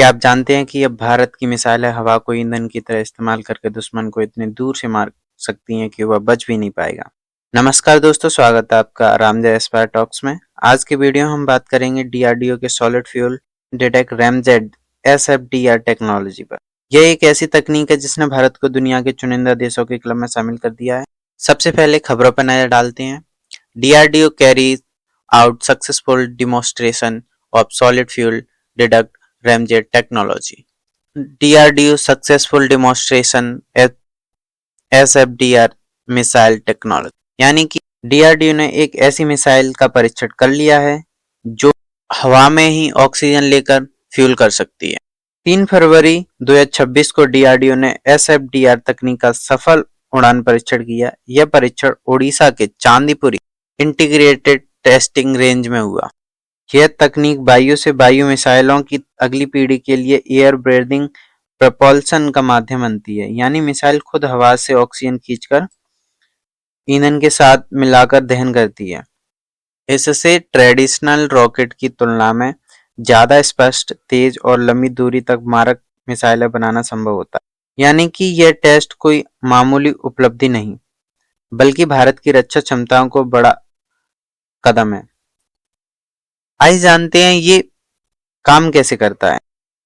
क्या आप जानते हैं कि अब भारत की मिसाइलें हवा को ईंधन की तरह इस्तेमाल करके दुश्मन को इतनी दूर से मार सकती हैं कि वह बच भी नहीं पाएगा। नमस्कार दोस्तों, स्वागत है आपका आरामदेह एस्पायर टॉक्स में। आज की वीडियो में हम बात करेंगे डीआरडीओ के solid fuel ducted ramjet SFDR technology पर। यह एक ऐसी तकनीक है जिसने भारत को दुनिया के चुनिंदा देशों के क्लब में शामिल कर दिया है। सबसे पहले खबरों पर नजर डालते हैं। DRDO carries out successful demonstration of solid fuel detect ramjet technology. DRDO successful demonstration SFDR missile technology, यानी कि DRDO ने एक ऐसी मिसाइल का परीक्षण कर लिया है जो हवा में ही ऑक्सीजन लेकर फ्यूल कर सकती है। 3 फरवरी 2026 को DRDO ने एसएफडीआर तकनीक का सफल उड़ान परीक्षण किया। यह परीक्षण ओडिशा के चांदीपुरी इंटीग्रेटेड टेस्टिंग रेंज में हुआ। यह तकनीक वायु से वायु मिसाइलों की अगली पीढ़ी के लिए एयर ब्रीथिंग प्रपल्सन का माध्यम बनती है, यानी मिसाइल खुद हवा से ऑक्सीजन खींचकर ईंधन के साथ मिलाकर दहन करती है। इससे ट्रेडिशनल रॉकेट की तुलना में ज्यादा स्पष्ट, तेज और लंबी दूरी तक मारक मिसाइलें बनाना संभव होता है। यानी कि यह टेस्ट कोई मामूली उपलब्धि नहीं, बल्कि भारत की रक्षा क्षमताओं को बड़ा कदम है। आइए जानते हैं ये काम कैसे करता है।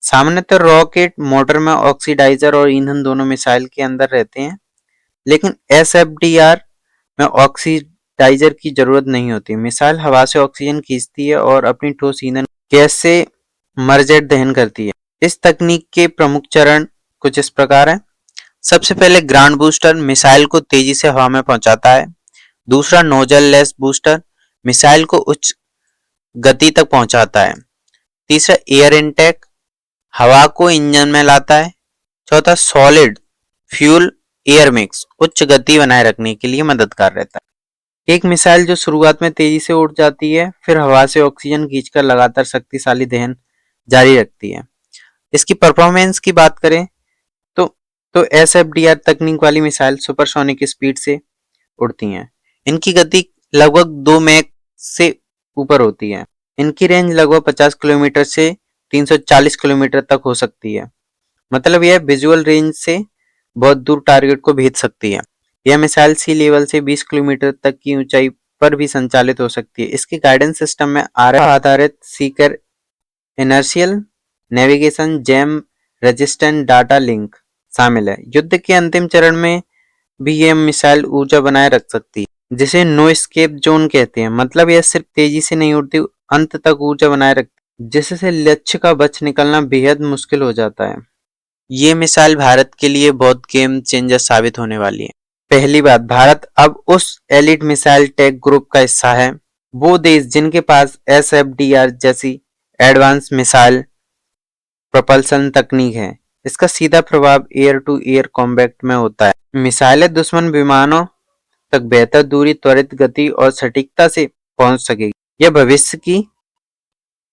सामान्यतः रॉकेट मोटर में ऑक्सीडाइजर और ईंधन दोनों मिसाइल के अंदर रहते हैं, लेकिन एसएफडीआर में ऑक्सीडाइजर की जरूरत नहीं होती। मिसाइल हवा से ऑक्सीजन खींचती है और अपनी ठोस ईंधन गैस से मर्जेट दहन करती है। इस तकनीक के प्रमुख चरण कुछ इस प्रकार हैं। सबसे पहले ग्राउंड बूस्टर मिसाइल को तेजी से हवा में पहुंचाता है। दूसरा नोजल लेस बूस्टर मिसाइल को उच्च गति तक पहुंचाता है। तीसरा एयर इनटेक हवा को इंजन में लाता है। चौथा सॉलिड फ्यूल एयर मिक्स उच्च गति बनाए रखने के लिए मददगार रहता है। एक मिसाइल जो शुरुआत में तेजी से उड़ जाती है, फिर हवा से ऑक्सीजन खींचकर लगातार शक्तिशाली दहन जारी रखती है। इसकी परफॉर्मेंस की बात करें तो एसएफडीआर तकनीक वाली मिसाइल सुपरसोनिक स्पीड से उड़ती हैं। इनकी गति लगभग 2 मैक से ऊपर होती है। इनकी रेंज लगभग 50 किलोमीटर से 340 किलोमीटर तक हो सकती है। मतलब यह विजुअल रेंज से बहुत दूर टारगेट को भेज सकती है। यह मिसाइल सी लेवल से 20 किलोमीटर तक की ऊंचाई पर भी संचालित हो सकती है। इसके गाइडेंस सिस्टम में आरएफ आधारित Sikar inertial navigation jam resistant data link शामिल है। युद्ध के अंतिम चरण में भी यह मिसाइल ऊर्जा बनाए रख सकती है, जिसे नो एस्केप जोन कहते हैं। मतलब यह सिर्फ तेजी से नहीं उड़ती, अंत तक ऊर्जा बनाए रखती है, जिससे लक्ष्य का बच निकलना बेहद मुश्किल हो जाता है। ये मिसाइल भारत के लिए बहुत गेम चेंजर साबित होने वाली है। पहली बात, भारत अब उस एलिट मिसाइल टेक ग्रुप का हिस्सा है। वो देश जिनके पास एसएफडीआर जैसी एडवांस मिसाइल प्रपल्सन तकनीक है। इसका सीधा प्रभाव एयर टू एयर कॉम्बैट में होता है। मिसाइलें दुश्मन विमानों तक बेहतर दूरी, त्वरित गति और सटीकता से पहुंच सकेगी। यह भविष्य की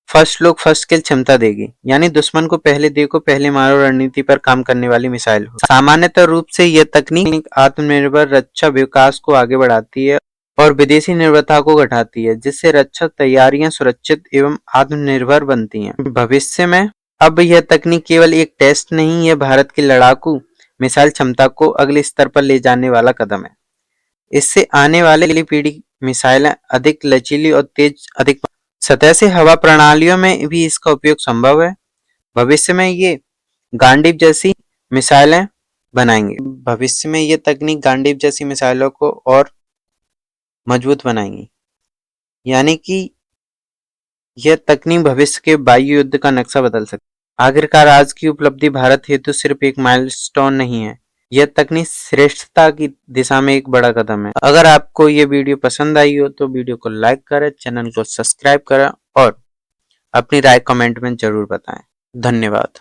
फर्स्ट लुक फर्स्ट किल क्षमता देगी, यानी दुश्मन को पहले देखो पहले मारो रणनीति पर काम करने वाली मिसाइल हो। सामान्यतः रूप से यह तकनीक आत्मनिर्भर रक्षा विकास को आगे बढ़ाती है और विदेशी निर्भरता को घटाती है, जिससे रक्षा तैयारियां सुरक्षित एवं आत्मनिर्भर बनती हैं। भविष्य में अब यह तकनीक केवल एक टेस्ट नहीं, यह भारत की लड़ाकू मिसाइल क्षमता को अगले स्तर पर ले जाने वाला कदम है। इससे आने वाले अगली पीढ़ी मिसाइलें अधिक लचीली और तेज, अधिक सतह से हवा प्रणालियों में भी इसका उपयोग संभव है। भविष्य में ये गांडीव जैसी मिसाइलें बनाएंगे। भविष्य में ये तकनीक गांडीव जैसी मिसाइलों को और मजबूत बनाएंगी, यानी कि यह तकनीक भविष्य के वायु युद्ध का नक्शा बदल सकती है। आखिरकार आज की उपलब्धि भारत हेतु सिर्फ एक माइलस्टोन नहीं है, यह तकनीक श्रेष्ठता की दिशा में एक बड़ा कदम है। अगर आपको ये वीडियो पसंद आई हो तो वीडियो को लाइक करें, चैनल को सब्सक्राइब करें और अपनी राय कमेंट में जरूर बताएं। धन्यवाद।